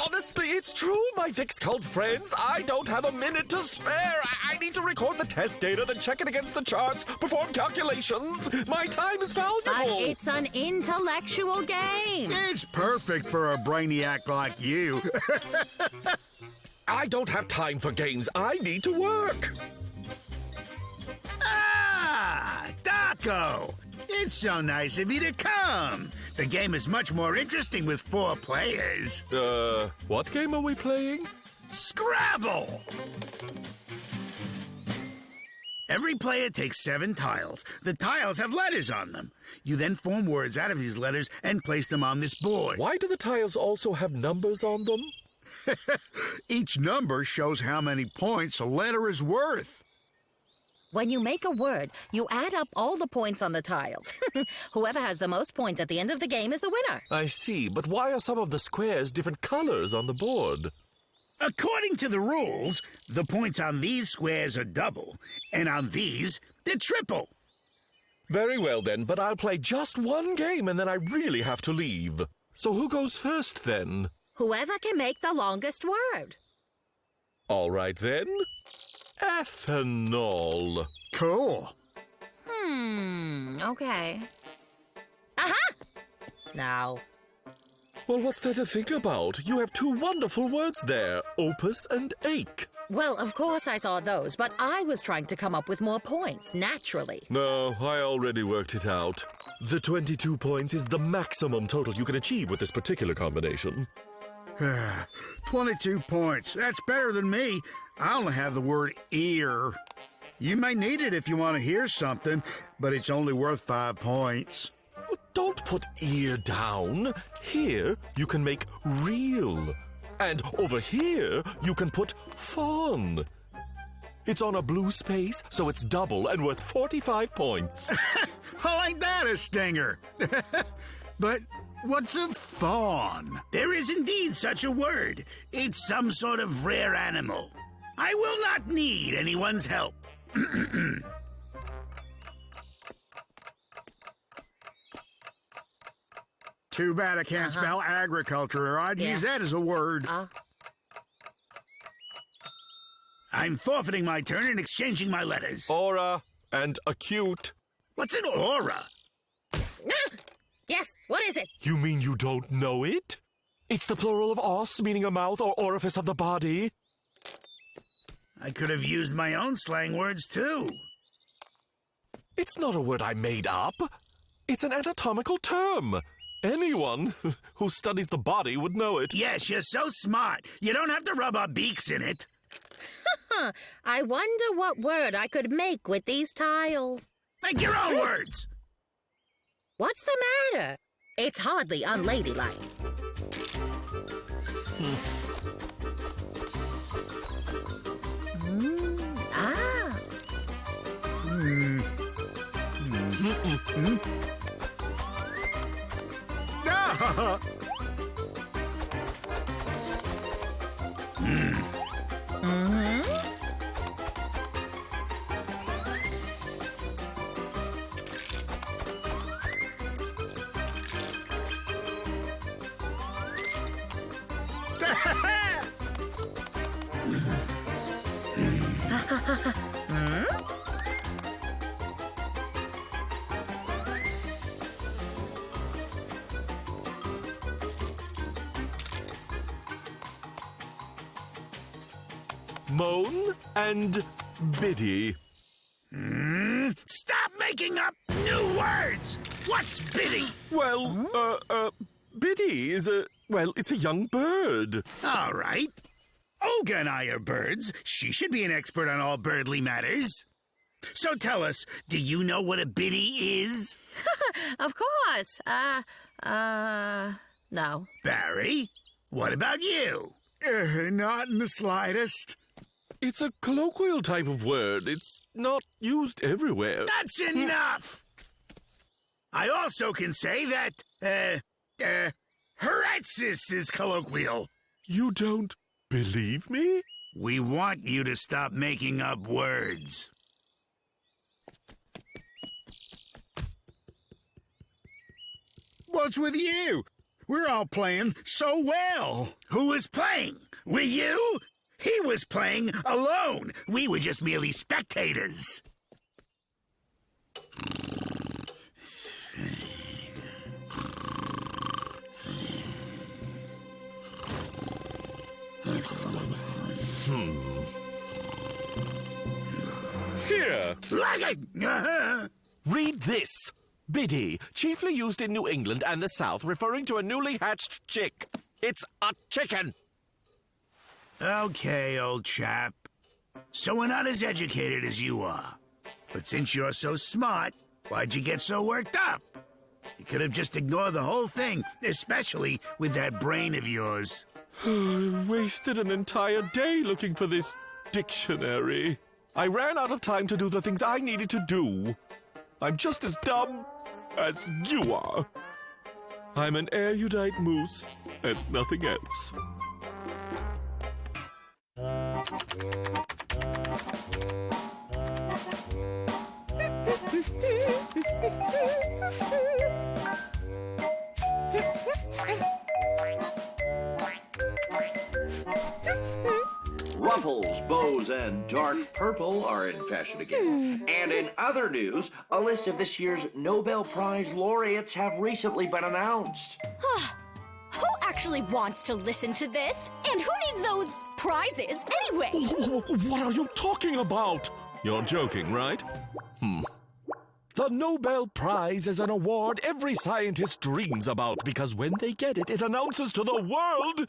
Honestly, it's true, my thick-skulled friends. I don't have a minute to spare. I need to record the test data, then check it against the charts, perform calculations. My time is valuable. But it's an intellectual game. It's perfect for a brainiac like you. I don't have time for games. I need to work. Ah, Dokko! It's so nice of you to come. The game is much more interesting with 4 players. What game are we playing? Scrabble! Every player takes 7 tiles. The tiles have letters on them. You then form words out of these letters and place them on this board. Why do the tiles also have numbers on them? Each number shows how many points a letter is worth. When you make a word, you add up all the points on the tiles. Whoever has the most points at the end of the game is the winner. I see, but why are some of the squares different colors on the board? According to the rules, the points on these squares are double, and on these, they're triple. Very well then, but I'll play just one game and then I really have to leave. So who goes first then? Whoever can make the longest word. All right then. Ethanol. Cool. Okay. Aha! Now. Well, what's there to think about? You have 2 wonderful words there, opus and ache. Well, of course I saw those, but I was trying to come up with more points, naturally. No, I already worked it out. The 22 points is the maximum total you can achieve with this particular combination. 22 points. That's better than me. I only have the word ear. You may need it if you want to hear something, but it's only worth 5 points. Don't put ear down. Here, you can make real. And over here, you can put fawn. It's on a blue space, so it's double and worth 45 points. Well, ain't that a stinger? But what's a fawn? There is indeed such a word. It's some sort of rare animal. I will not need anyone's help. Too bad I can't spell agriculture, or I'd use that as a word. I'm forfeiting my turn and exchanging my letters. Aura and acute. What's an aura? Yes, what is it? You mean you don't know it? It's the plural of os, meaning a mouth or orifice of the body. I could have used my own slang words, too. It's not a word I made up. It's an anatomical term. Anyone who studies the body would know it. Yes, you're so smart. You don't have to rub our beaks in it. I wonder what word I could make with these tiles. Make your own words. What's the matter? It's hardly unladylike. Moan and biddy. Stop making up new words. What's biddy? Well, biddy is it's a young bird. All right. Olga and I are birds. She should be an expert on all birdly matters. So tell us, do you know what a biddy is? Of course. No. Barry, what about you? Not in the slightest. It's a colloquial type of word. It's not used everywhere. That's enough! I also can say that, Heretsis is colloquial. You don't believe me? We want you to stop making up words. What's with you? We're all playing so well. Who was playing? Were you? He was playing alone. We were just merely spectators. Here, Uh-huh. read this. Biddy, chiefly used in New England and the South, referring to a newly hatched chick. It's a chicken. Okay, old chap. So we're not as educated as you are. But since you're so smart, why'd you get so worked up? You could have just ignored the whole thing, especially with that brain of yours. I wasted an entire day looking for this dictionary. I ran out of time to do the things I needed to do. I'm just as dumb as you are. I'm an erudite moose and nothing else. Ruffles, bows, and dark purple are in fashion again. And in other news, a list of this year's Nobel Prize laureates have recently been announced. Who actually wants to listen to this? And who needs those prizes anyway? What are you talking about? You're joking, right? The Nobel Prize is an award every scientist dreams about because when they get it, it announces to the world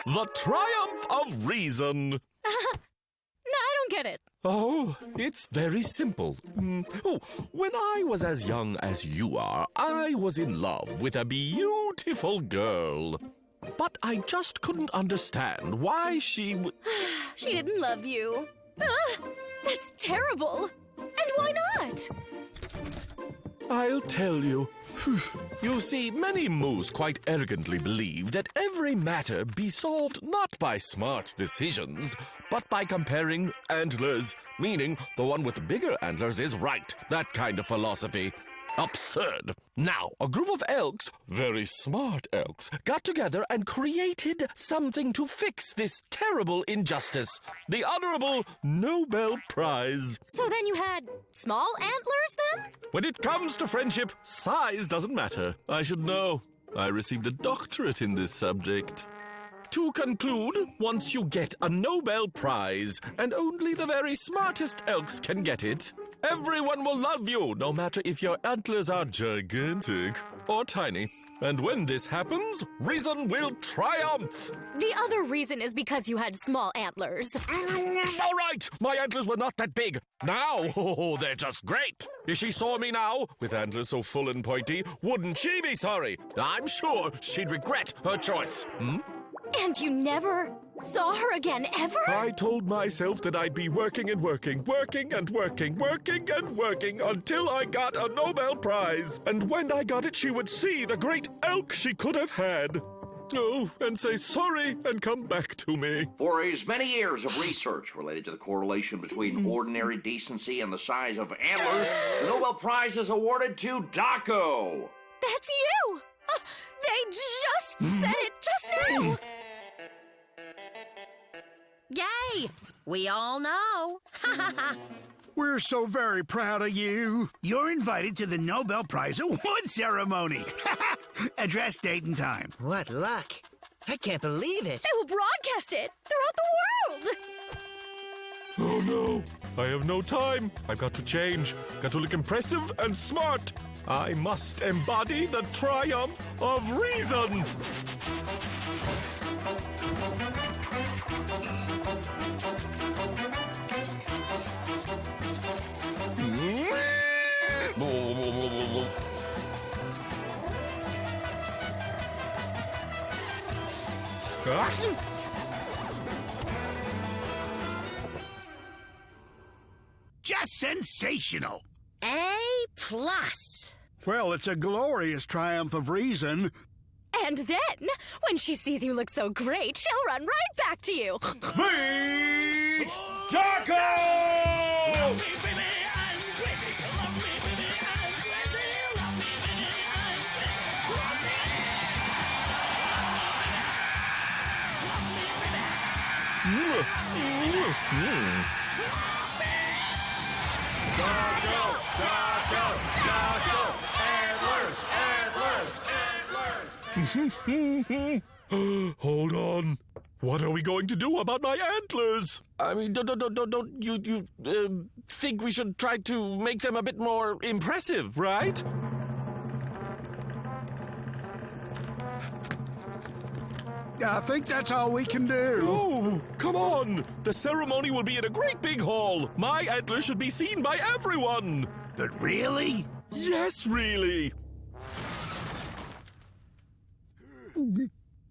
the triumph of reason. No, I don't get it. Oh, it's very simple. When I was as young as you are, I was in love with a beautiful girl. But I just couldn't understand why she would... She didn't love you. That's terrible. And why not? I'll tell you. You see, many moose quite arrogantly believe that every matter be solved not by smart decisions, but by comparing antlers, meaning the one with bigger antlers is right. That kind of philosophy. Absurd. Now, a group of elks, very smart elks, got together and created something to fix this terrible injustice. The Honorable Nobel Prize. So then you had small antlers then? When it comes to friendship, size doesn't matter. I should know. I received a doctorate in this subject. To conclude, once you get a Nobel Prize, and only the very smartest elks can get it, everyone will love you, no matter if your antlers are gigantic or tiny. And when this happens, reason will triumph. The other reason is because you had small antlers. All right, my antlers were not that big. Now, they're just great. If she saw me now, with antlers so full and pointy, wouldn't she be sorry? I'm sure she'd regret her choice. And you never saw her again, ever? I told myself that I'd be working and working, working and working, working and working until I got a Nobel Prize. And when I got it, she would see the great elk she could have had. Oh, and say sorry and come back to me. For his many years of research related to the correlation between ordinary decency and the size of antlers, the Nobel Prize is awarded to Dokko. That's you! They just said it just now! Yay! We all know. We're so very proud of you. You're invited to the Nobel Prize award ceremony. Address, date, and time. What luck. I can't believe it. They will broadcast it throughout the world! Oh no, I have no time. I've got to change. Got to look impressive and smart. I must embody the triumph of reason. Just sensational. A+. Well, it's a glorious triumph of reason. And then, when she sees you look so great, she'll run right back to you. Meet Dokko! Hold on. What are we going to do about my antlers? I mean, don't you think we should try to make them a bit more impressive, right? I think that's all we can do. Oh, come on! The ceremony will be in a great big hall. My antlers should be seen by everyone. But really? Yes, really.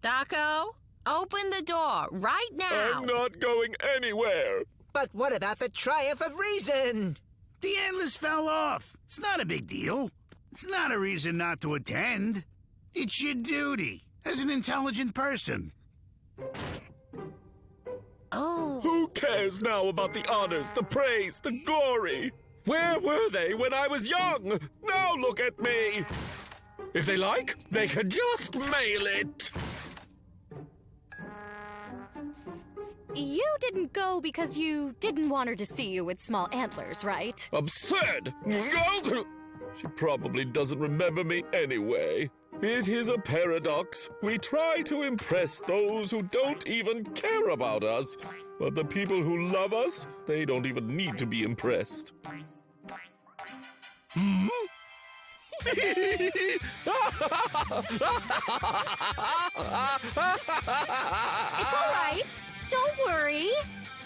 Dokko, open the door right now. I'm not going anywhere. But what about the triumph of reason? The antlers fell off. It's not a big deal. It's not a reason not to attend. It's your duty as an intelligent person. Oh. Who cares now about the honors, the praise, the glory? Where were they when I was young? Now look at me. If they like, they can just mail it. You didn't go because you didn't want her to see you with small antlers, right? Absurd! She probably doesn't remember me anyway. It is a paradox. We try to impress those who don't even care about us. But the people who love us, they don't even need to be impressed. Hmm? It's all right. Don't worry.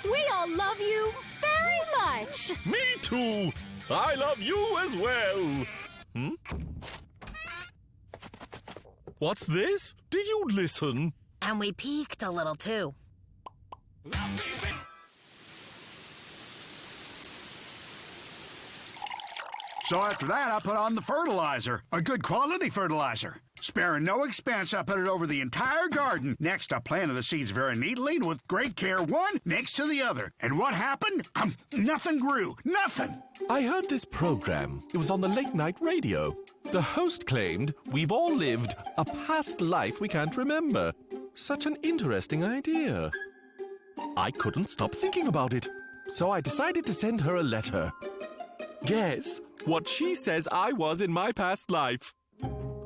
We all love you very much. Me too! I love you as well! Hmm? What's this? Did you listen? And we peeked a little, too. So after that, I put on the fertilizer. A good quality fertilizer. Sparing no expense, I put it over the entire garden. Next, I planted the seeds very neatly and with great care, one next to the other. And what happened? Nothing grew. Nothing. I heard this program. It was on the late-night radio. The host claimed we've all lived a past life we can't remember. Such an interesting idea. I couldn't stop thinking about it, so I decided to send her a letter. Guess what she says I was in my past life?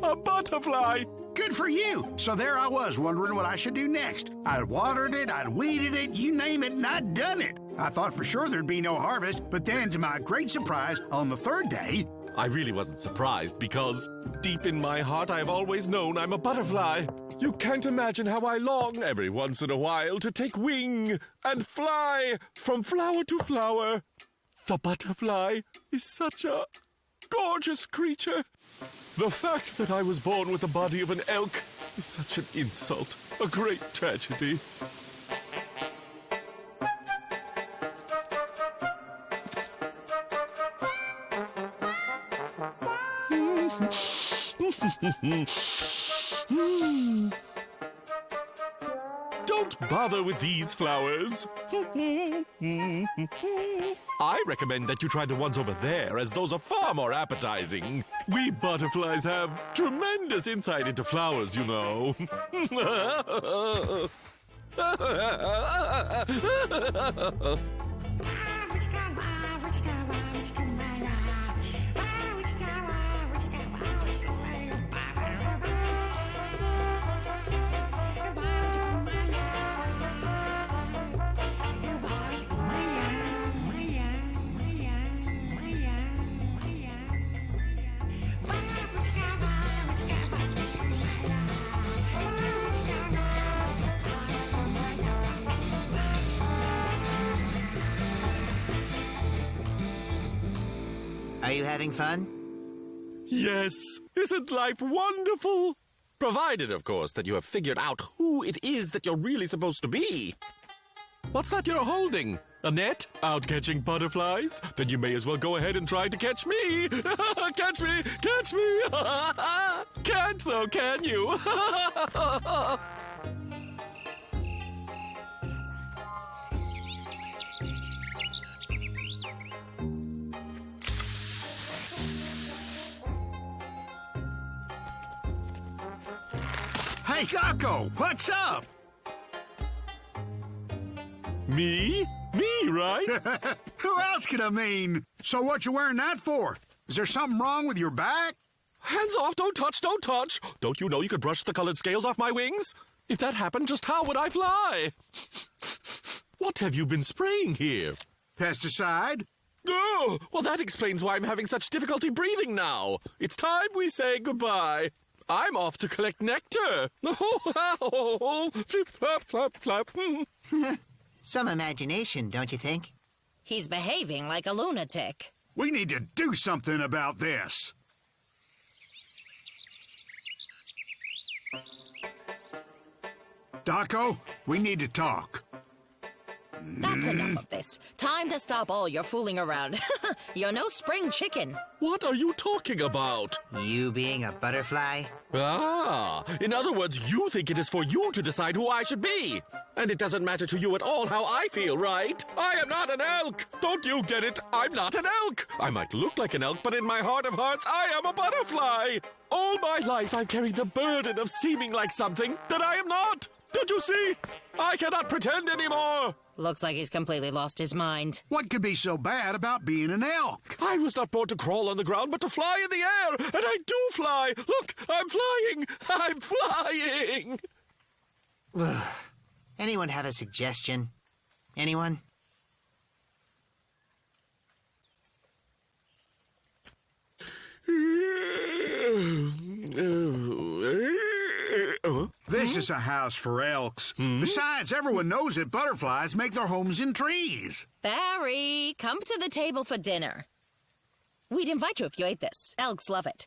A butterfly! Good for you. So there I was, wondering what I should do next. I'd watered it, I'd weeded it, you name it, and I'd done it. I thought for sure there'd be no harvest, but then, to my great surprise, on the third day... I really wasn't surprised because deep in my heart I've always known I'm a butterfly. You can't imagine how I long every once in a while to take wing and fly from flower to flower. The butterfly is such a gorgeous creature. The fact that I was born with the body of an elk is such an insult, a great tragedy. Don't bother with these flowers. I recommend that you try the ones over there, as those are far more appetizing. We butterflies have tremendous insight into flowers, you know. Are you having fun? Yes, isn't life wonderful? Provided, of course, that you have figured out who it is that you're really supposed to be. What's that you're holding? A net? Out catching butterflies? Then you may as well go ahead and try to catch me! Catch me! Catch me! Can't though, can you? Hey, Dokko, what's up? Me? Me, right? Who else could I mean? So what you wearing that for? Is there something wrong with your back? Hands off, don't touch, don't touch. Don't you know you could brush the colored scales off my wings? If that happened, just how would I fly? What have you been spraying here? Pesticide? Oh, well, that explains why I'm having such difficulty breathing now. It's time we say goodbye. I'm off to collect nectar. Flip, flop, flop, flop. Some imagination, don't you think? He's behaving like a lunatic. We need to do something about this. Dokko, we need to talk. That's enough of this. Time to stop all your fooling around. You're no spring chicken. What are you talking about? You being a butterfly? Ah, in other words, you think it is for you to decide who I should be. And it doesn't matter to you at all how I feel, right? I am not an elk. Don't you get it? I'm not an elk. I might look like an elk, but in my heart of hearts, I am a butterfly. All my life, I've carried the burden of seeming like something that I am not. Don't you see? I cannot pretend anymore. Looks like he's completely lost his mind. What could be so bad about being an elk? I was not born to crawl on the ground, but to fly in the air. And I do fly. Look, I'm flying. I'm flying. Anyone have a suggestion? Anyone? This is a house for elks. Besides, everyone knows that butterflies make their homes in trees. Barry, come to the table for dinner. We'd invite you if you ate this. Elks love it.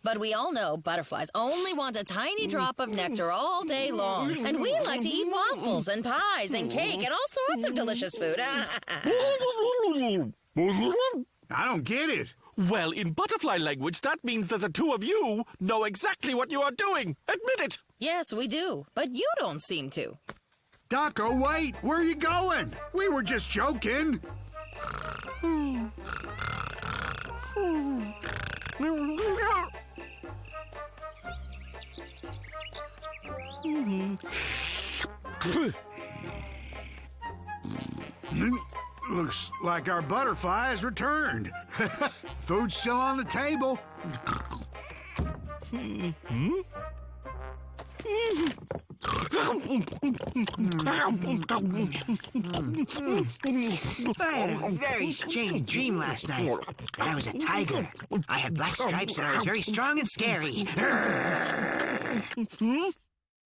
But we all know butterflies only want a tiny drop of nectar all day long. And we like to eat waffles and pies and cake and all sorts of delicious food. I don't get it. Well, in butterfly language, that means that the two of you know exactly what you are doing. Admit it. Yes, we do. But you don't seem to. Dokko, wait. Where are you going? We were just joking. Looks like our butterfly has returned. Food's still on the table. I had a very strange dream last night. That I was a tiger. I had black stripes and I was very strong and scary.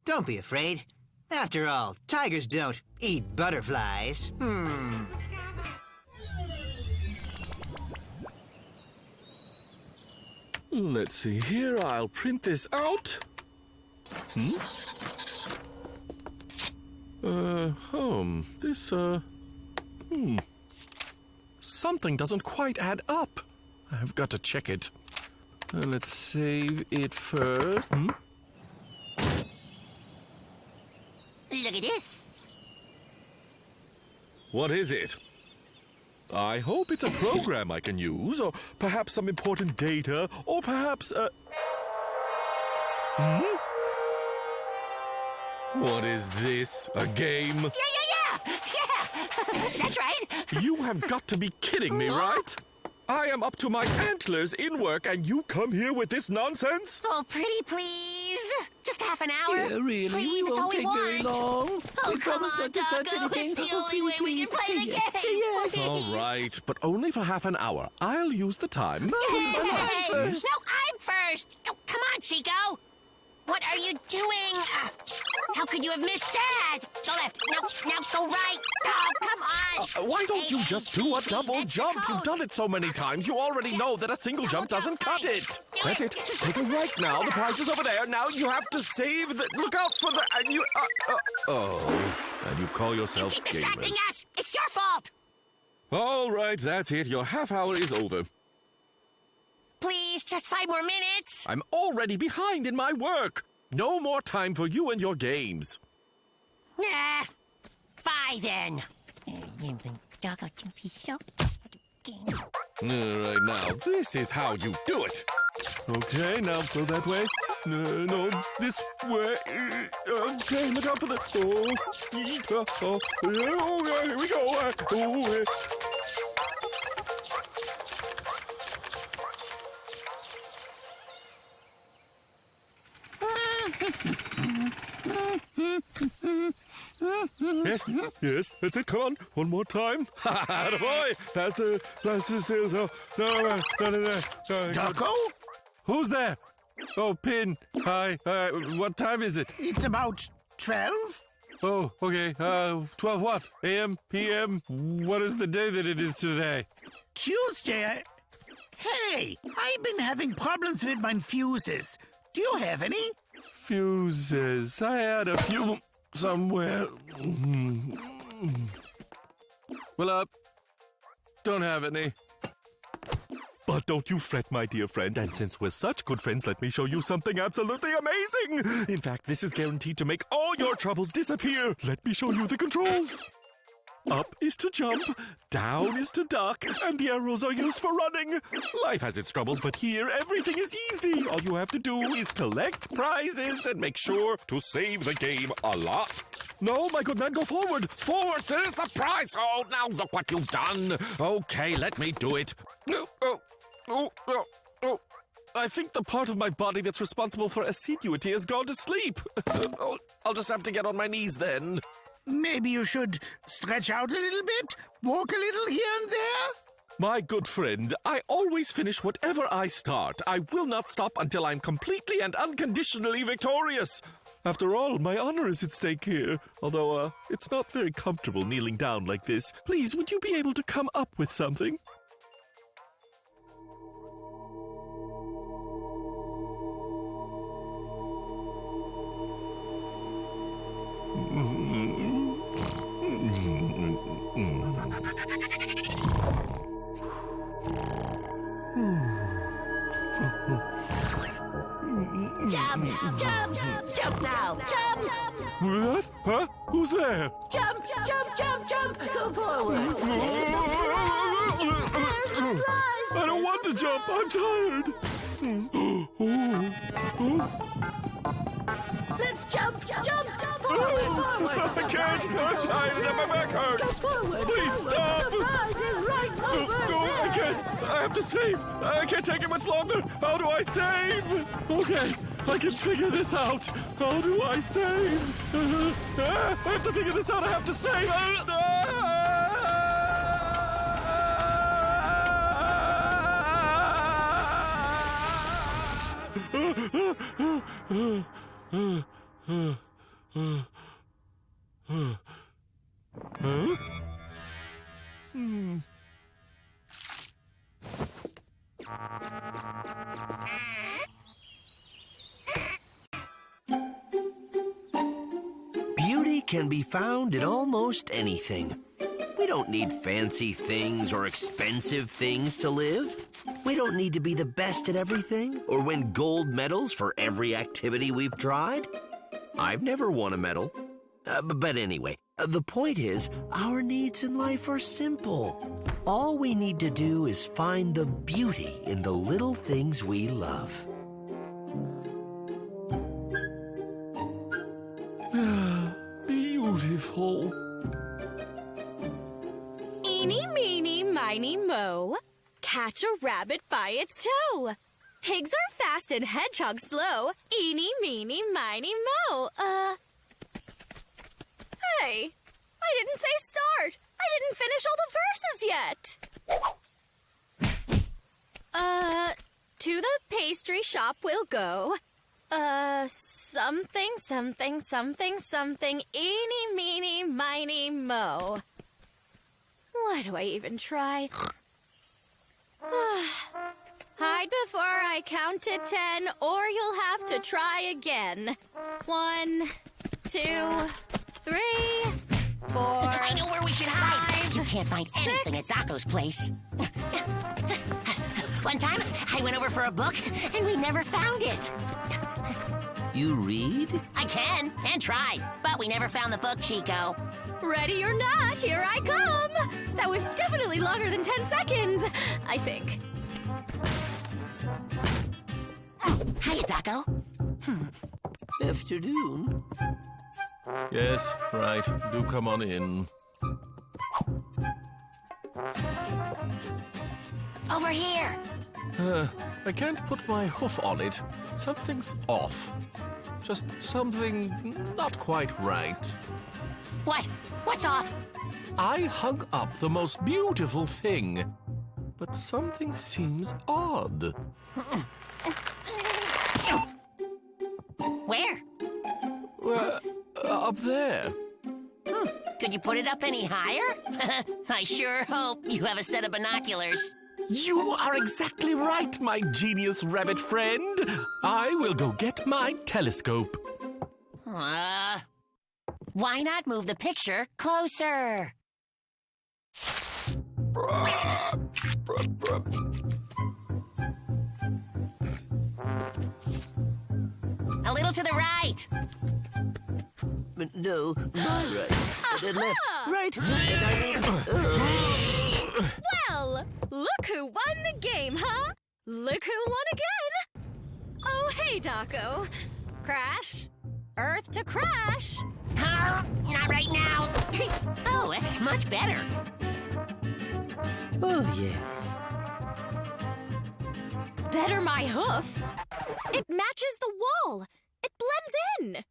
Don't be afraid. After all, tigers don't eat butterflies. Let's see here. I'll print this out. Something doesn't quite add up. I've got to check it. Let's save it first. Look at this. What is it? I hope it's a program I can use, or perhaps some important data, or perhaps What is this? A game? Yeah! That's right. You have got to be kidding me, right? I am up to my antlers in work, and you come here with this nonsense? Oh, pretty please. Just half an hour. Yeah, really. Please, it's all we want. Very long. Oh, come on, Dokko. It's the only way we can play the game. Please. All right, but only for half an hour. I'll use the time. Yay. No, I'm first. Oh, come on, Chico. What are you doing? How could you have missed that? Go left. Now go right. Oh, come on. Why don't you just do a double jump? You've done it so many times. You already know that a single jump doesn't cut it. That's it. Take a right now. The prize is over there. Now you have to save the... Look out for the... And you... and you call yourself Keep distracting gamers. us. It's your fault. All right, that's it. Your half hour is over. Please, just 5 more minutes. I'm already behind in my work. No more time for you and your games. Nah. Bye, then. All right, now, this is how you do it. Okay, now go that way. No, this way. Okay, look out for the... here we go. Yes, that's it. Come on, one more time. Attaboy! Faster. No. Dokko? Who's there? Oh, Pin. Hi. What time is it? It's about 12? Oh, okay. 12 what? AM? PM? What is the day that it is today? Tuesday? Hey, I've been having problems with my fuses. Do you have any? Fuses. I had a few somewhere. Well, don't have any. But don't you fret, my dear friend, and since we're such good friends, let me show you something absolutely amazing! In fact, this is guaranteed to make all your troubles disappear. Let me show you the controls. Up is to jump, down is to duck, and the arrows are used for running. Life has its troubles, but here everything is easy. All you have to do is collect prizes and make sure to save the game a lot. No, my good man, go forward. Forward, there's the prize. Oh, now look what you've done. Okay, let me do it. Oh. I think the part of my body that's responsible for assiduity has gone to sleep. I'll just have to get on my knees then. Maybe you should stretch out a little bit, walk a little here and there? My good friend, I always finish whatever I start. I will not stop until I'm completely and unconditionally victorious. After all, my honor is at stake here. Although, it's not very comfortable kneeling down like this. Please, would you be able to come up with something? Jump now! Jump! What? Huh? Who's there? Jump! Go forward! I don't want to jump. I'm tired. Let's jump! Forward! I can't. I'm tired and my back hurts. Go forward! Please stop. The prize is right over No, I can't. I have to save. I can't take it much longer. How do I save? Okay, I can figure this out. How do I save? I have to figure this out. I have to save. Huh? Beauty can be found in almost anything. We don't need fancy things or expensive things to live. We don't need to be the best at everything or win gold medals for every activity we've tried. I've never won a medal. But anyway, the point is, our needs in life are simple. All we need to do is find the beauty in the little things we love. Beautiful. Eeny, meeny, miny, moe. Catch a rabbit by its toe. Pigs are fast and hedgehogs slow. Eeny, meeny, miny, moe. Hey, I didn't say start. I didn't finish all the verses yet. To the pastry shop we'll go. Something, something, something, something. Eeny, meeny, miny, moe. Why do I even try? Hide before I count to 10, or you'll have to try again. 1, 2, 3, 4. I know where we should hide. 5, You can't find anything at 6. Dokko's place. One time, I went over for a book, and we never found it. You read? I can, and try, but we never found the book, Chico. Ready or not, here I come. That was definitely longer than 10 seconds, I think. Hiya, Dokko. Afternoon. Yes, right. Do come on in. Over here. I can't put my hoof on it. Something's off. Just something not quite right. What? What's off? I hung up the most beautiful thing, but something seems odd. Where? Up there. Could you put it up any higher? I sure hope you have a set of binoculars. You are exactly right, my genius rabbit friend. I will go get my telescope. Why not move the picture closer? A little to the right. No, my right. Then left, right. And I mean... Well, look who won the game, huh? Look who won again. Oh, hey, Dokko. Crash. Earth to crash. Huh? Not right now. Oh, that's much better. Oh, yes. Better my hoof. It matches the wall. It blends in.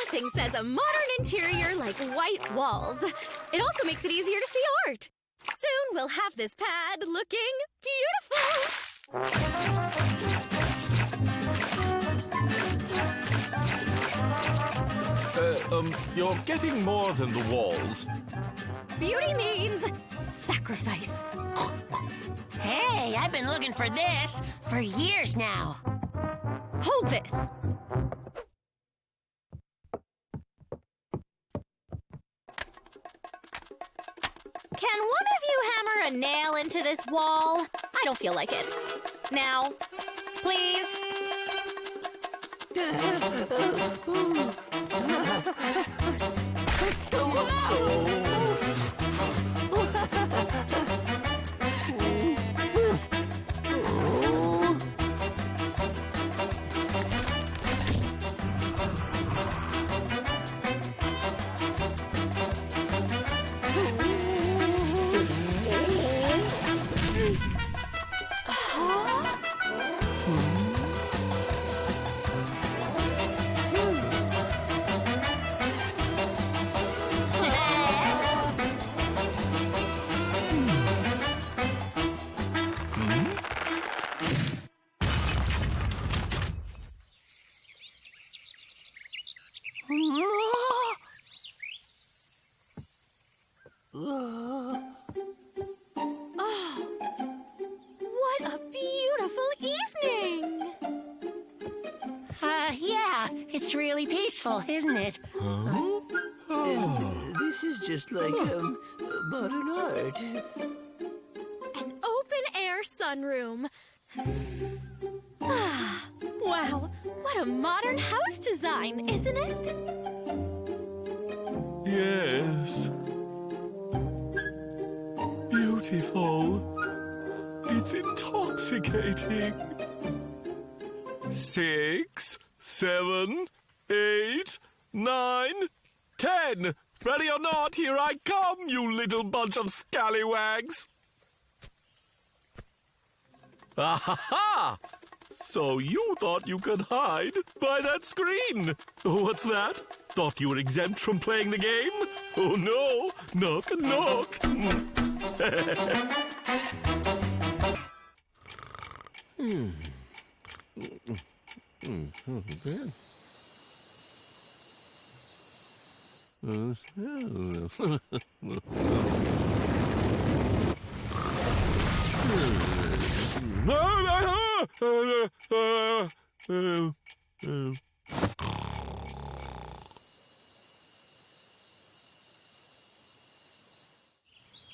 Nothing says a modern interior like white walls. It also makes it easier to see art. Soon we'll have this pad looking beautiful. You're getting more than the walls. Beauty means sacrifice. Hey, I've been looking for this for years now. Hold this. Can one of you hammer a nail into this wall? I don't feel like it. Now, please. What a beautiful evening! Yeah, it's really peaceful, isn't it? This is just like, modern art. An open-air sunroom. Wow, what a modern house design, isn't it? Yes. Beautiful. It's intoxicating. 6, 7, 8, 9, 10. Ready or not, here I come, you little bunch of scallywags. Ah-ha-ha! So you thought you could hide by that screen. What's that? Thought you were exempt from playing the game? Oh no! Knock, knock!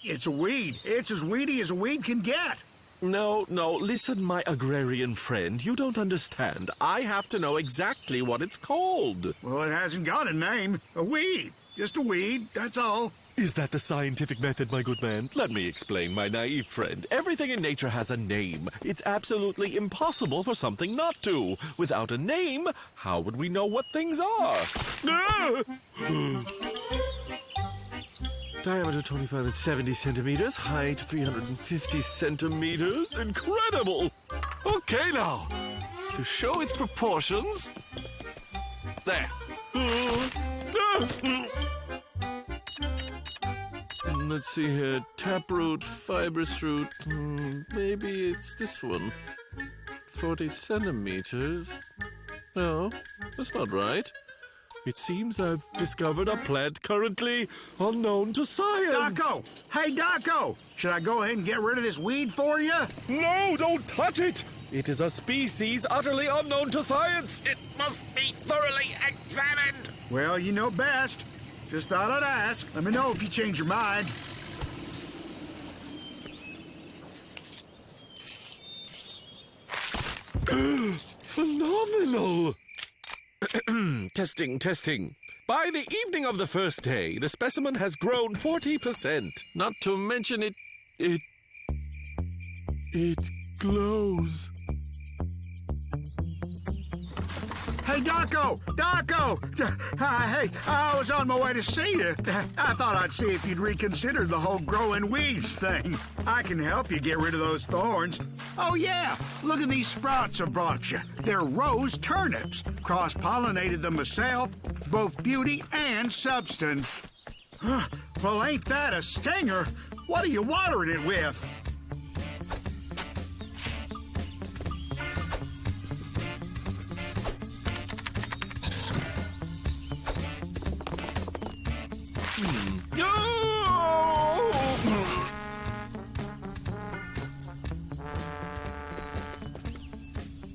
It's a weed. It's as weedy as a weed can get. No, listen, my agrarian friend. You don't understand. I have to know exactly what it's called. Well, it hasn't got a name. A weed. Just a weed, that's all. Is that the scientific method, my good man? Let me explain, my naive friend. Everything in nature has a name. It's absolutely impossible for something not to. Without a name, how would we know what things are? Diameter 25 and 70 centimeters, height 350 centimeters. Incredible! Okay, now, to show its proportions. There. Let's see here. Taproot, fibrous root. Maybe it's this one. 40 centimeters. No, that's not right. It seems I've discovered a plant currently unknown to science. Dokko! Hey, Dokko! Should I go ahead and get rid of this weed for you? No, don't touch it! It is a species utterly unknown to science. It must be thoroughly examined. Well, you know best. Just thought I'd ask. Let me know if you change your mind. Phenomenal! Testing. By the evening of the first day, the specimen has grown 40%. Not to mention it glows. Hey, Dokko! Dokko! Hey, I was on my way to see you. I thought I'd see if you'd reconsider the whole growing weeds thing. I can help you get rid of those thorns. Oh, yeah. Look at these sprouts I brought you. They're rose turnips. Cross-pollinated them myself. Both beauty and substance. Well, ain't that a stinger? What are you watering it with?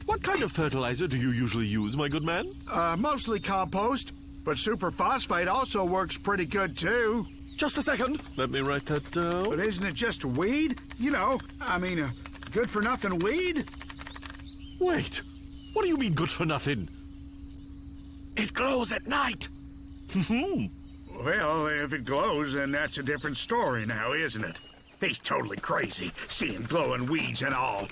What kind of fertilizer do you usually use, my good man? Mostly compost, but superphosphate also works pretty good, too. Just a second. Let me write that down. But isn't it just a weed? You know, good-for-nothing weed? Wait. What do you mean good for nothing? It glows at night. Well, if it glows, then that's a different story now, isn't it? He's totally crazy, seeing glowing weeds and all.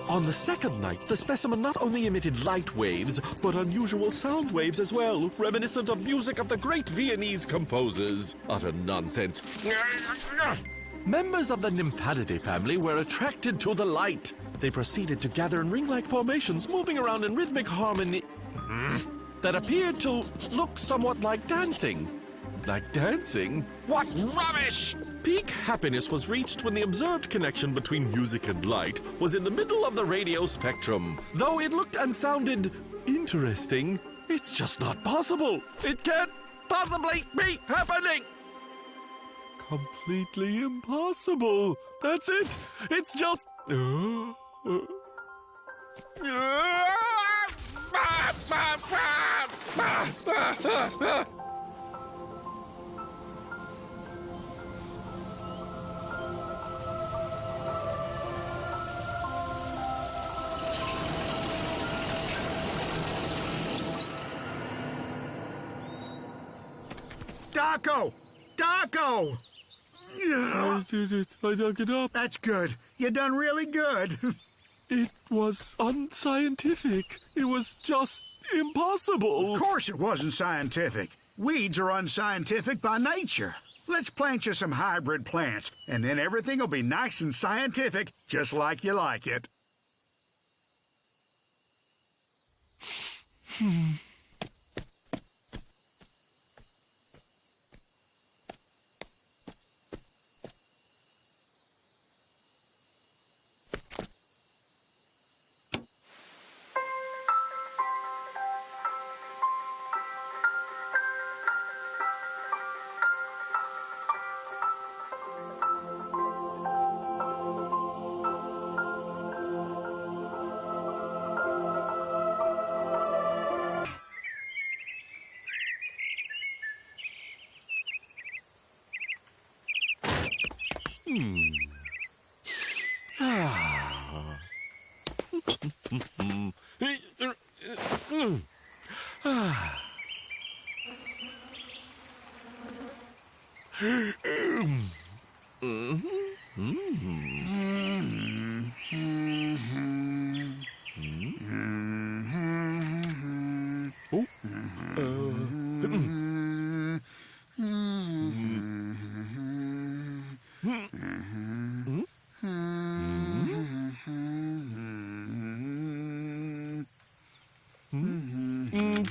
On the second night, the specimen not only emitted light waves, but unusual sound waves as well, reminiscent of music of the great Viennese composers. Utter nonsense. Members of the Nymphalidae family were attracted to the light. They proceeded to gather in ring-like formations, moving around in rhythmic harmony that appeared to look somewhat like dancing. Like dancing? What rubbish! Peak happiness was reached when the observed connection between music and light was in the middle of the radio spectrum. Though it looked and sounded interesting, it's just not possible. It can't possibly be happening. Completely impossible. That's it. It's just... Dokko! Dokko! I did it. I dug it up. That's good. You done really good. It was unscientific. It was just impossible. Of course it wasn't scientific. Weeds are unscientific by nature. Let's plant you some hybrid plants, and then everything will be nice and scientific, just like you like it.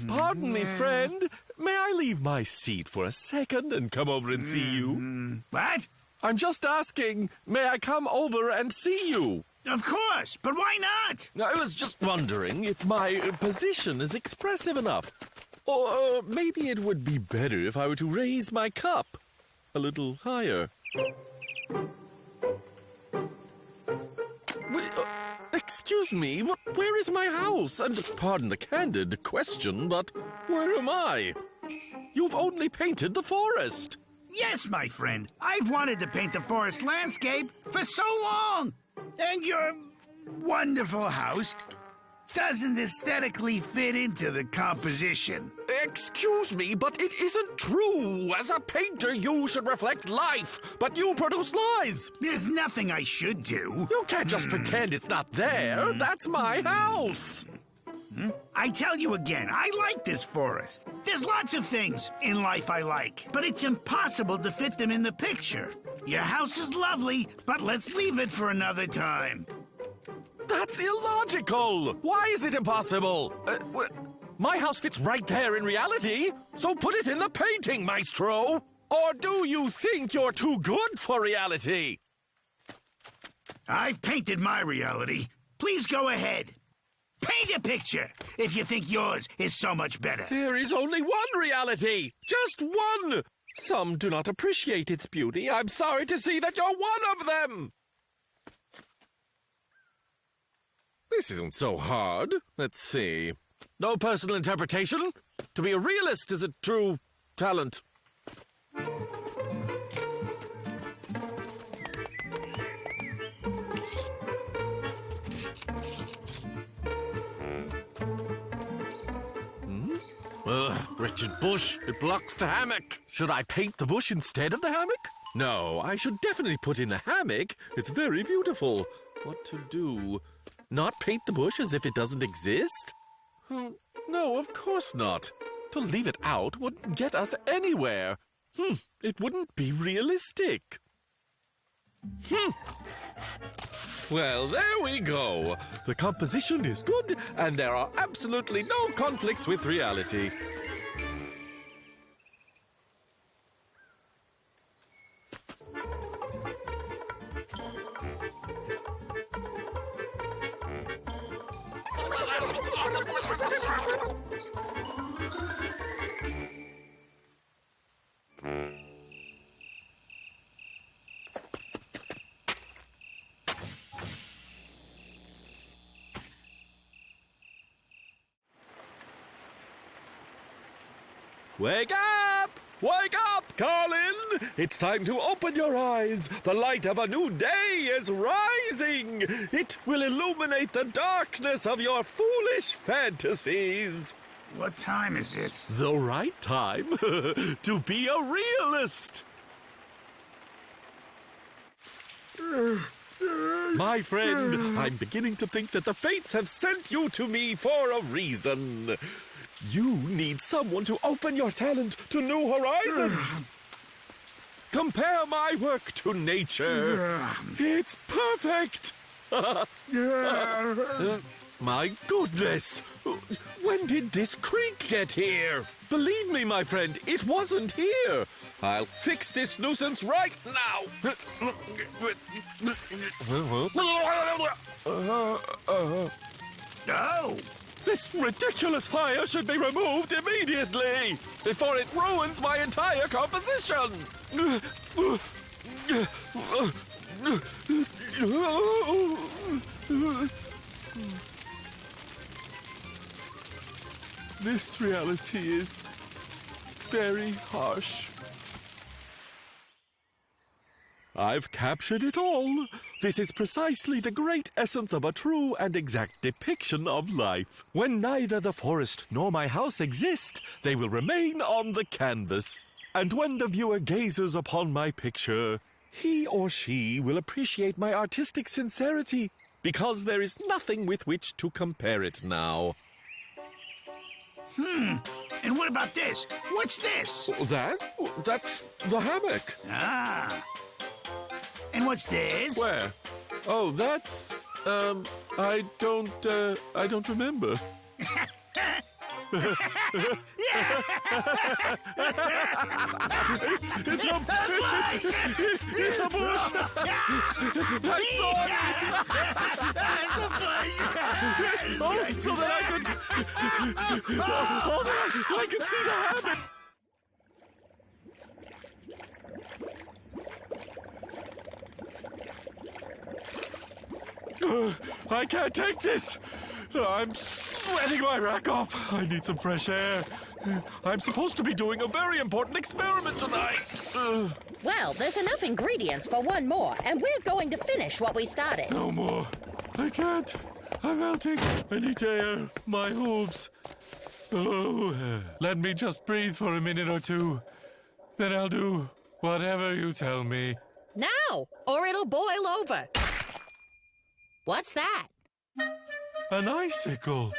Pardon me, friend. May I leave my seat for a second and come over and see you? What? I'm just asking, may I come over and see you? Of course, but why not? I was just wondering if my position is expressive enough. Or maybe it would be better if I were to raise my cup a little higher. Excuse me, where is my house? And pardon the candid question, but where am I? You've only painted the forest. Yes, my friend. I've wanted to paint the forest landscape for so long. And your wonderful house doesn't aesthetically fit into the composition. Excuse me, but it isn't true. As a painter, you should reflect life, but you produce lies. There's nothing I should do. You can't just pretend it's not there. That's my house. I tell you again, I like this forest. There's lots of things in life I like, but it's impossible to fit them in the picture. Your house is lovely, but let's leave it for another time. That's illogical. Why is it impossible? My house fits right there in reality, so put it in the painting, maestro. Or do you think you're too good for reality? I've painted my reality. Please go ahead. Paint a picture if you think yours is so much better. There is only one reality. Just one. Some do not appreciate its beauty. I'm sorry to see that you're one of them. This isn't so hard. Let's see. No personal interpretation. To be a realist is a true talent. Wretched bush. It blocks the hammock. Should I paint the bush instead of the hammock? No, I should definitely put in the hammock. It's very beautiful. What to do? Not paint the bush as if it doesn't exist? No, of course not. To leave it out wouldn't get us anywhere. It wouldn't be realistic. Well, there we go. The composition is good, and there are absolutely no conflicts with reality. Wake up! Wake up, Colin! It's time to open your eyes. The light of a new day is rising. It will illuminate the darkness of your foolish fantasies. What time is it? The right time to be a realist. My friend, I'm beginning to think that the fates have sent you to me for a reason. You need someone to open your talent to new horizons. Compare my work to nature. It's perfect. My goodness. When did this creek get here? Believe me, my friend, it wasn't here. I'll fix this nuisance right now. Oh! This ridiculous fire should be removed immediately, before it ruins my entire composition! This reality is very harsh. I've captured it all. This is precisely the great essence of a true and exact depiction of life. When neither the forest nor my house exist, they will remain on the canvas. And when the viewer gazes upon my picture, he or she will appreciate my artistic sincerity, because there is nothing with which to compare it now. And what about this? What's this? That's the hammock. Ah. And what's this? Where? Oh, that's, I don't remember. It's a bush! I saw it! It's a bush! Oh, so that I could... Oh, I could see the hammock! I can't take this! I'm sweating my rack off. I need some fresh air. I'm supposed to be doing a very important experiment tonight. Well, there's enough ingredients for one more, and we're going to finish what we started. No more. I can't. I'm melting. I need air. My hooves. Oh, let me just breathe for a minute or two. Then I'll do whatever you tell me. Now, or it'll boil over. What's that? An icicle.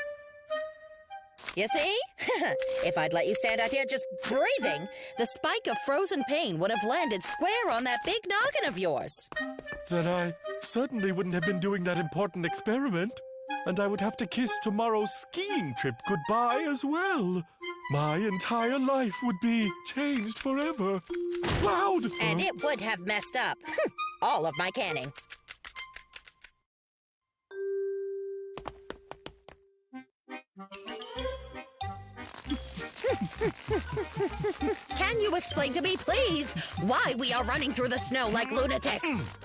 You see? If I'd let you stand out here just breathing, the spike of frozen pain would have landed square on that big noggin of yours. Then I certainly wouldn't have been doing that important experiment. And I would have to kiss tomorrow's skiing trip goodbye as well. My entire life would be changed forever. Loud! And it would have messed up all of my canning. Can you explain to me, please, why we are running through the snow like lunatics?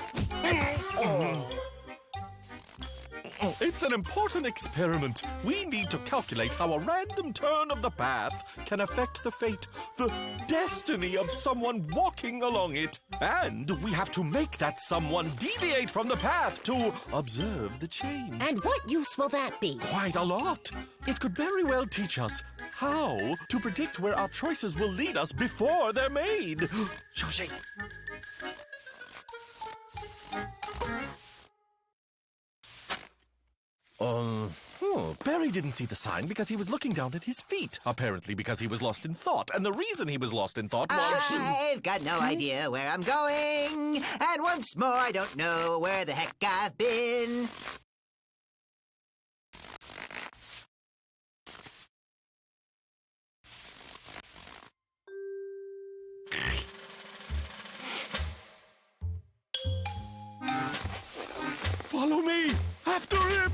It's an important experiment. We need to calculate how a random turn of the path can affect the fate, the destiny of someone walking along it. And we have to make that someone deviate from the path to observe the change. And what use will that be? Quite a lot. It could very well teach us how to predict where our choices will lead us before they're made. Shushi. Barry didn't see the sign because he was looking down at his feet. Apparently because he was lost in thought. And the reason he was lost in thought was... I've got no idea where I'm going. And once more, I don't know where the heck I've been. Follow me! After him!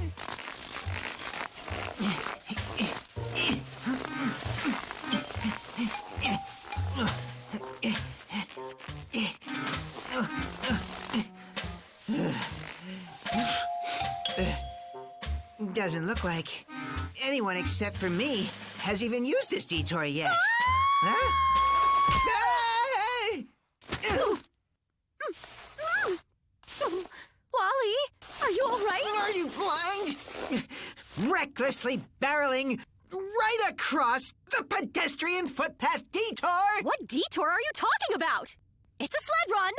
Doesn't look like anyone except for me has even used this detour yet. Huh? Wally, are you all right? Are you blind? Recklessly barreling right across the pedestrian footpath detour! What detour are you talking about? It's a sled run.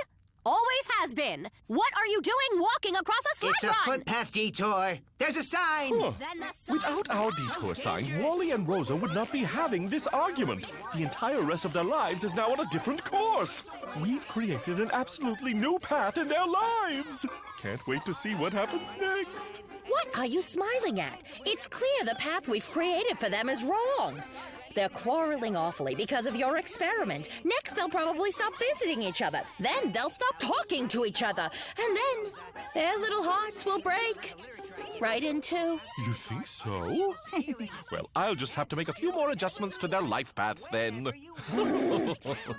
Always has been. What are you doing walking across a sled It's a run? footpath detour. There's a sign. Huh. Then the sign Without our is so detour sign, dangerous. Wally and Rosa would not be having this argument. The entire rest of their lives is now on a different course. We've created an absolutely new path in their lives. Can't wait to see what happens next. What are you smiling at? It's clear the path we've created for them is wrong. They're quarreling awfully because of your experiment. Next, they'll probably stop visiting each other. Then they'll stop talking to each other. And then their little hearts will break. Right in two. You think so? Well, I'll just have to make a few more adjustments to their life paths then.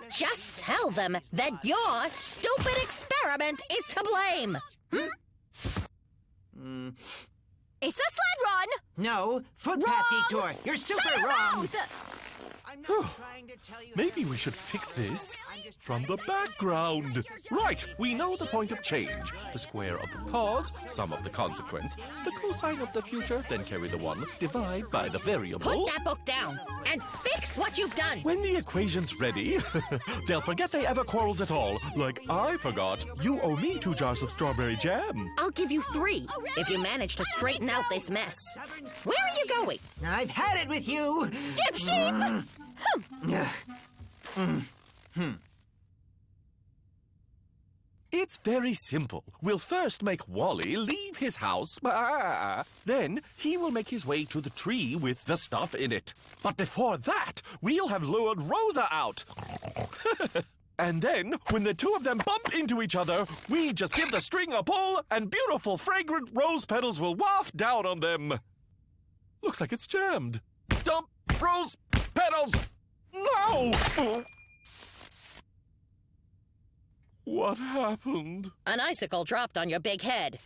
Just tell them that your stupid experiment is to blame. It's a sled run. No, footpath Wrong. detour. You're super Shut your wrong. mouth. I'm Maybe we should fix this from the background. Right, we know the point of change. The square of the cause, sum of the consequence, the cosine of the future, then carry the one, divide by the variable. Put that book down and fix what you've done. When the equation's ready, they'll forget they ever quarreled at all. Like I forgot. You owe me 2 jars of strawberry jam. I'll give you 3 if you manage to straighten out this mess. Where are you going? I've had it with you. Dipsheep! It's very simple. We'll first make Wally leave his house. Then he will make his way to the tree with the stuff in it. But before that, we'll have lured Rosa out. And then, when the two of them bump into each other, we just give the string a pull, and beautiful, fragrant rose petals will waft down on them. Looks like it's jammed. Dump rose petals! No! What happened? An icicle dropped on your big head.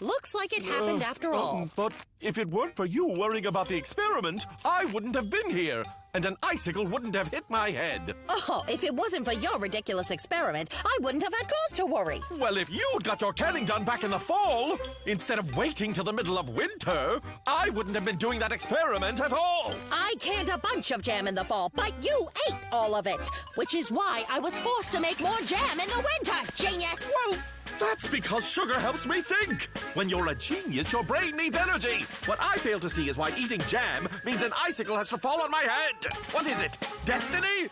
Looks like it happened after all. But if it weren't for you worrying about the experiment, I wouldn't have been here, and an icicle wouldn't have hit my head. Oh, if it wasn't for your ridiculous experiment, I wouldn't have had cause to worry. Well, if you'd got your canning done back in the fall, instead of waiting till the middle of winter, I wouldn't have been doing that experiment at all. I canned a bunch of jam in the fall, but you ate all of it, which is why I was forced to make more jam in the winter, genius! Well, that's because sugar helps me think. When you're a genius, your brain needs energy. What I fail to see is why eating jam means an icicle has to fall on my head. What is it? Destiny?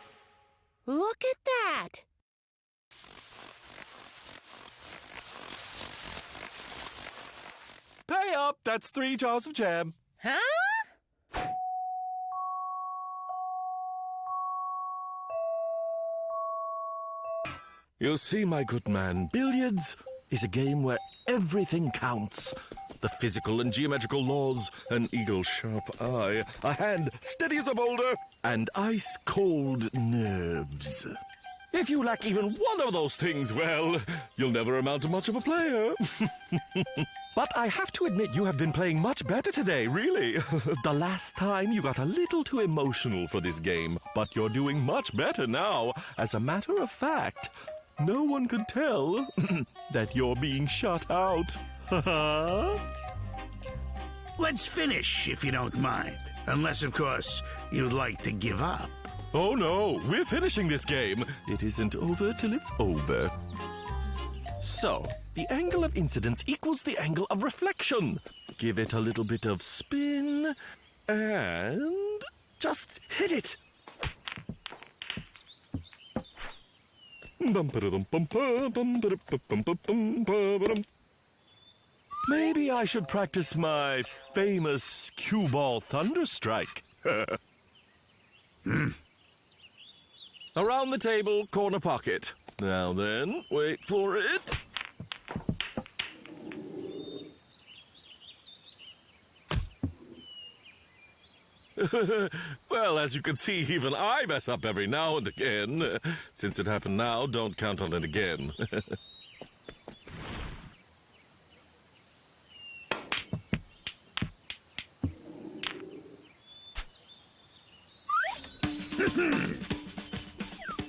Look at that. Pay up. That's 3 jars of jam. Huh? You see, my good man, billiards is a game where everything counts. The physical and geometrical laws, an eagle's sharp eye, a hand steady as a boulder, and ice-cold nerves. If you lack even one of those things, well, you'll never amount to much of a player. But I have to admit you have been playing much better today, really. The last time you got a little too emotional for this game, but you're doing much better now. As a matter of fact, no one could tell that you're being shut out. Let's finish, if you don't mind. Unless, of course, you'd like to give up. Oh no, we're finishing this game. It isn't over till it's over. So, the angle of incidence equals the angle of reflection. Give it a little bit of spin, and just hit it. Maybe I should practice my famous cue ball thunder strike. Around the table, corner pocket. Now then, wait for it. Well, as you can see, even I mess up every now and again. Since it happened now, don't count on it again.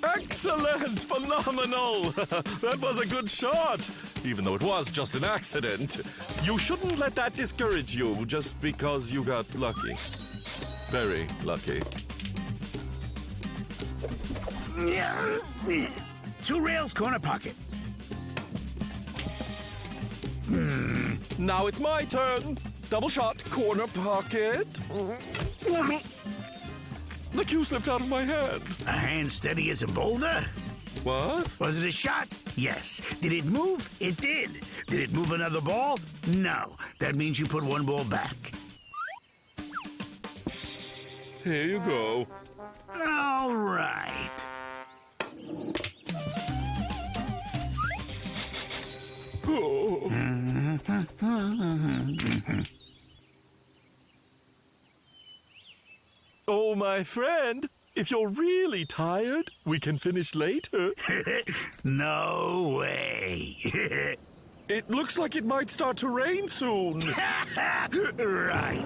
Excellent! Phenomenal! That was a good shot! Even though it was just an accident. You shouldn't let that discourage you just because you got lucky. Very lucky. 2 rails, corner pocket. Now it's my turn. Double shot, corner pocket. The cue slipped out of my hand. A hand steady as a boulder? What? Was it a shot? Yes. Did it move? It did. Did it move another ball? No. That means you put 1 ball back. Here you go. All right. Oh. Oh, my friend, if you're really tired, we can finish later. No way. It looks like it might start to rain soon. Right.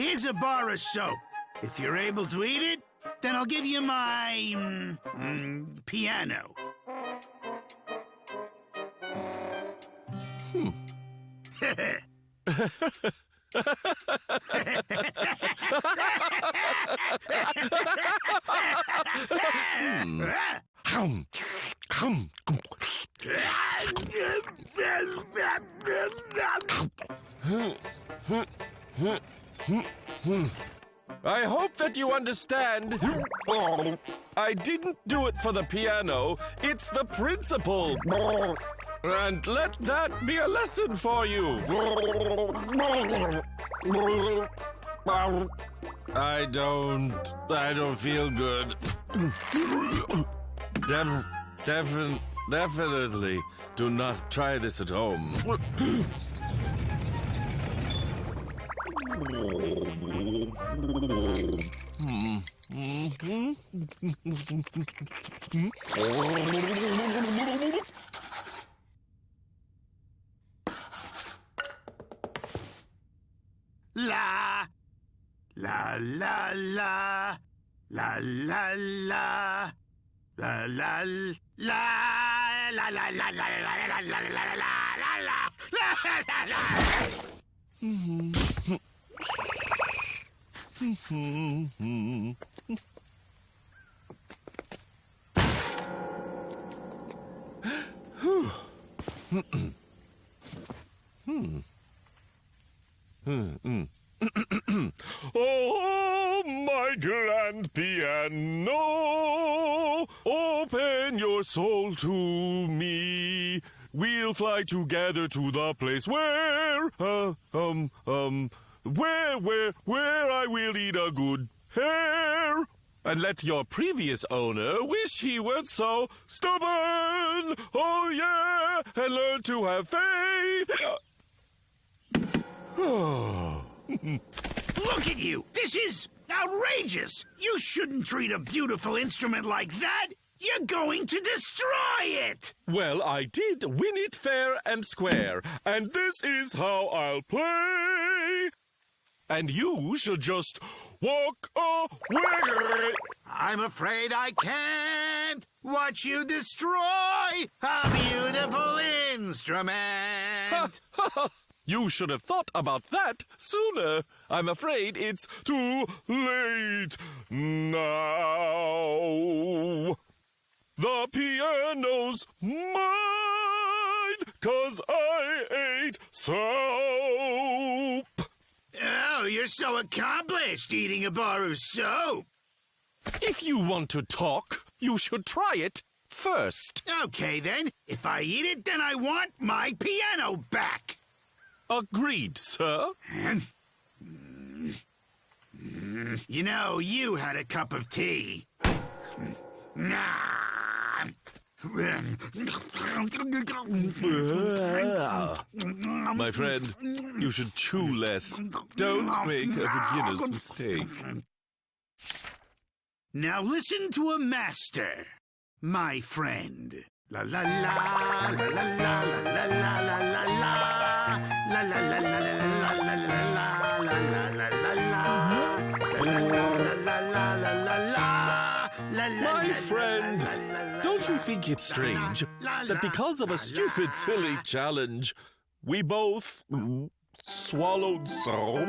here's a bar of soap. If you're able to eat it, then I'll give you my piano. I hope that you understand. I didn't do it for the piano. It's the principle. And let that be a lesson for you. I don't feel good. Definitely do not try this at home. La, la, la, la, la, la, la, la, la, la, la, la, la, la, Oh, my grand piano, open your soul to me. We'll fly together to the place where I will eat a good pear. And let your previous owner wish he weren't so stubborn. Oh, yeah, and learn to have faith. Look at you! This is outrageous! You shouldn't treat a beautiful instrument like that! You're going to destroy it! Well, I did win it fair and square, and this is how I'll play. And you shall just walk away. I'm afraid I can't watch you destroy a beautiful instrument! You should have thought about that sooner. I'm afraid it's too late now. The piano's mine, 'cause I ate soap. Oh, you're so accomplished eating a bar of soap. If you want to talk, you should try it first. Okay, then. If I eat it, then I want my piano back. Agreed, sir. You know, you had a cup of tea. My friend, you should chew less. Don't make a beginner's mistake. Now listen to a master, my friend. La la la la la la la la la la la la la la la la My friend, don't you think it's strange that because of a stupid, silly challenge, we both swallowed soap?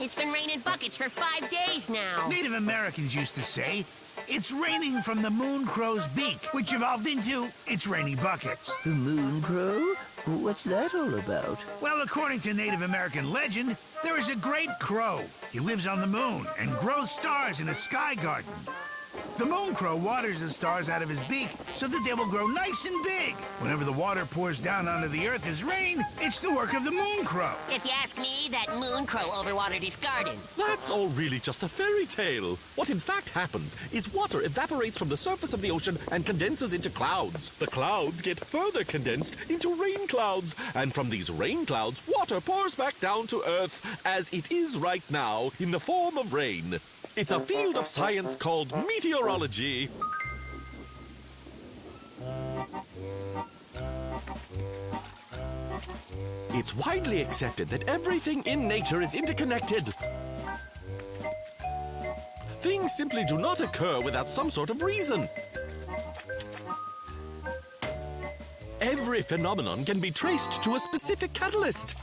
It's been raining buckets for 5 days now. Native Americans used to say, it's raining from the moon crow's beak, which evolved into, it's raining buckets. The moon crow? What's that all about? Well, according to Native American legend, there is a great crow. He lives on the moon and grows stars in a sky garden. The moon crow waters the stars out of his beak so that they will grow nice and big. Whenever the water pours down onto the earth as rain, it's the work of the moon crow. If you ask me, that moon crow overwatered his garden. That's all really just a fairy tale. What in fact happens is water evaporates from the surface of the ocean and condenses into clouds. The clouds get further condensed into rain clouds, and from these rain clouds, water pours back down to Earth as it is right now in the form of rain. It's a field of science called meteorology. It's widely accepted that everything in nature is interconnected. Things simply do not occur without some sort of reason. Every phenomenon can be traced to a specific catalyst.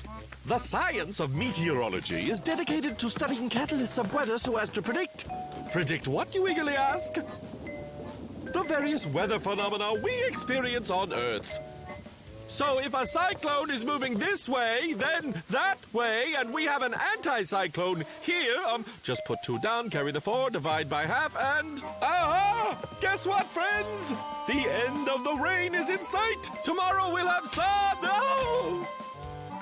The science of meteorology is dedicated to studying catalysts of weather so as to predict. Predict what, you eagerly ask? The various weather phenomena we experience on Earth. So if a cyclone is moving this way, then that way, and we have an anti-cyclone here, just put 2 down, carry the 4, divide by half, and... aha! Guess what, friends? The end of the rain is in sight! Tomorrow we'll have sun! Oh!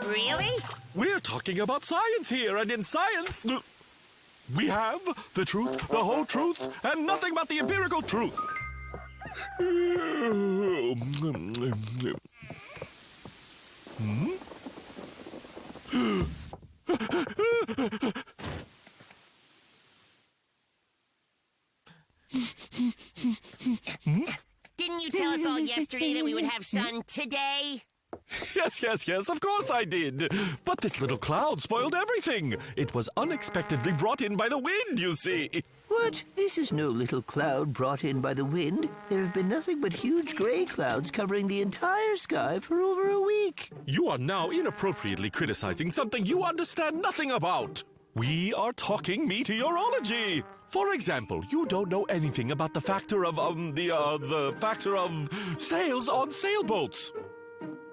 Really? We're talking about science here, and in science... we have the truth, the whole truth, and nothing but the empirical truth. Didn't you tell us all yesterday that we would have sun today? Yes, of course I did. But this little cloud spoiled everything. It was unexpectedly brought in by the wind, you see. What? This is no little cloud brought in by the wind. There have been nothing but huge gray clouds covering the entire sky for over a week. You are now inappropriately criticizing something you understand nothing about. We are talking meteorology. For example, you don't know anything about the factor of, the factor of sails on sailboats.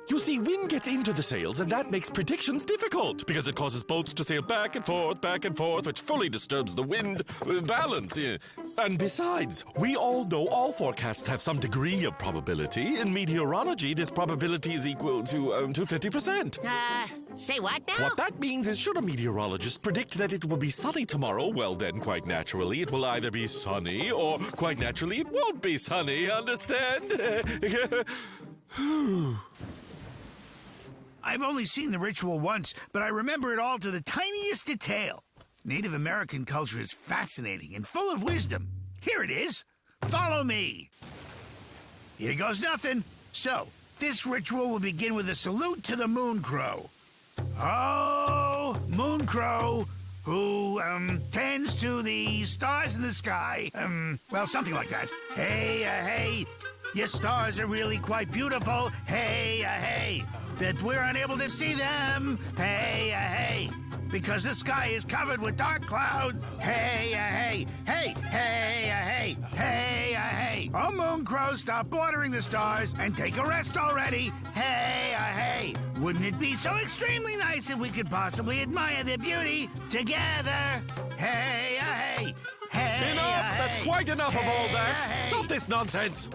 You see, wind gets into the sails, and that makes predictions difficult, because it causes boats to sail back and forth, which fully disturbs the wind balance. And besides, we all know all forecasts have some degree of probability. In meteorology, this probability is equal to 50%. Say what now? What that means is, should a meteorologist predict that it will be sunny tomorrow, well then, quite naturally, it will either be sunny, or quite naturally, it won't be sunny, understand? I've only seen the ritual once, but I remember it all to the tiniest detail. Native American culture is fascinating and full of wisdom. Here it is. Follow me. Here goes nothing. So, this ritual will begin with a salute to the moon crow. Oh, moon crow, who, tends to the stars in the sky. Well, something like that. Hey, hey, your stars are really quite beautiful. Hey, hey. That we're unable to see them. Hey, hey, because the sky is covered with dark clouds. Hey, hey, hey, hey, hey, hey, hey. Oh, moon crow, stop bordering the stars and take a rest already. Hey, hey. Wouldn't it be so extremely nice if we could possibly admire their beauty together? Hey, hey, hey. Enough! That's quite enough of all that. Stop this nonsense.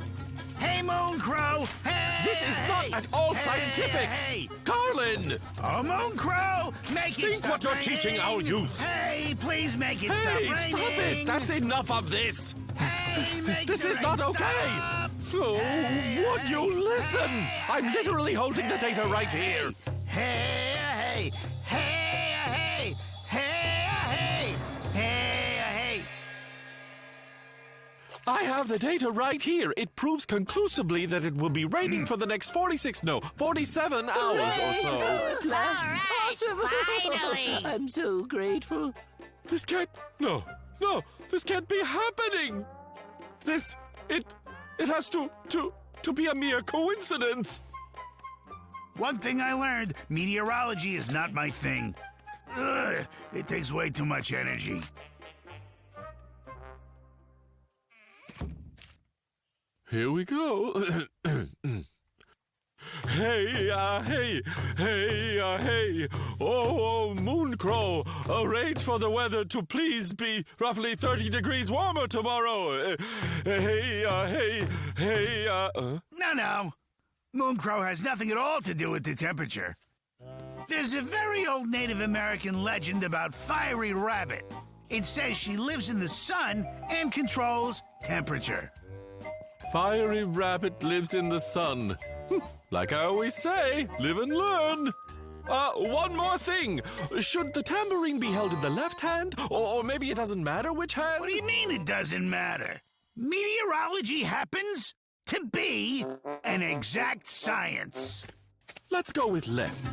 Hey, moon crow. Hey. This is not at all scientific! Hey! Carlin! Oh, moon crow! Make it Think stop what you're raining. teaching our youth! Hey, please make it stop Hey, raining! stop it! That's enough of this! Hey, make This the is not rain okay! stop. Oh, Hey, would you listen? hey, I'm literally holding the data right here! Hey, hey, hey, hey, hey, hey, hey. I have the data right here. It proves conclusively that it will be raining for the next 47 hours or so. At last. All right, Awesome. finally. I'm so grateful. This can't... No, this can't be happening! It has to be a mere coincidence! One thing I learned, meteorology is not my thing. Ugh, it takes way too much energy. Here we go. Hey, hey. Oh, moon crow, arrange for the weather to please be roughly 30 degrees warmer tomorrow. Hey. No. Moon crow has nothing at all to do with the temperature. There's a very old Native American legend about Fiery Rabbit. It says she lives in the sun and controls temperature. Fiery Rabbit lives in the sun. Like I always say, live and learn. One more thing. Should the tambourine be held in the left hand? Or maybe it doesn't matter which hand? What do you mean it doesn't matter? Meteorology happens to be an exact science. Let's go with left.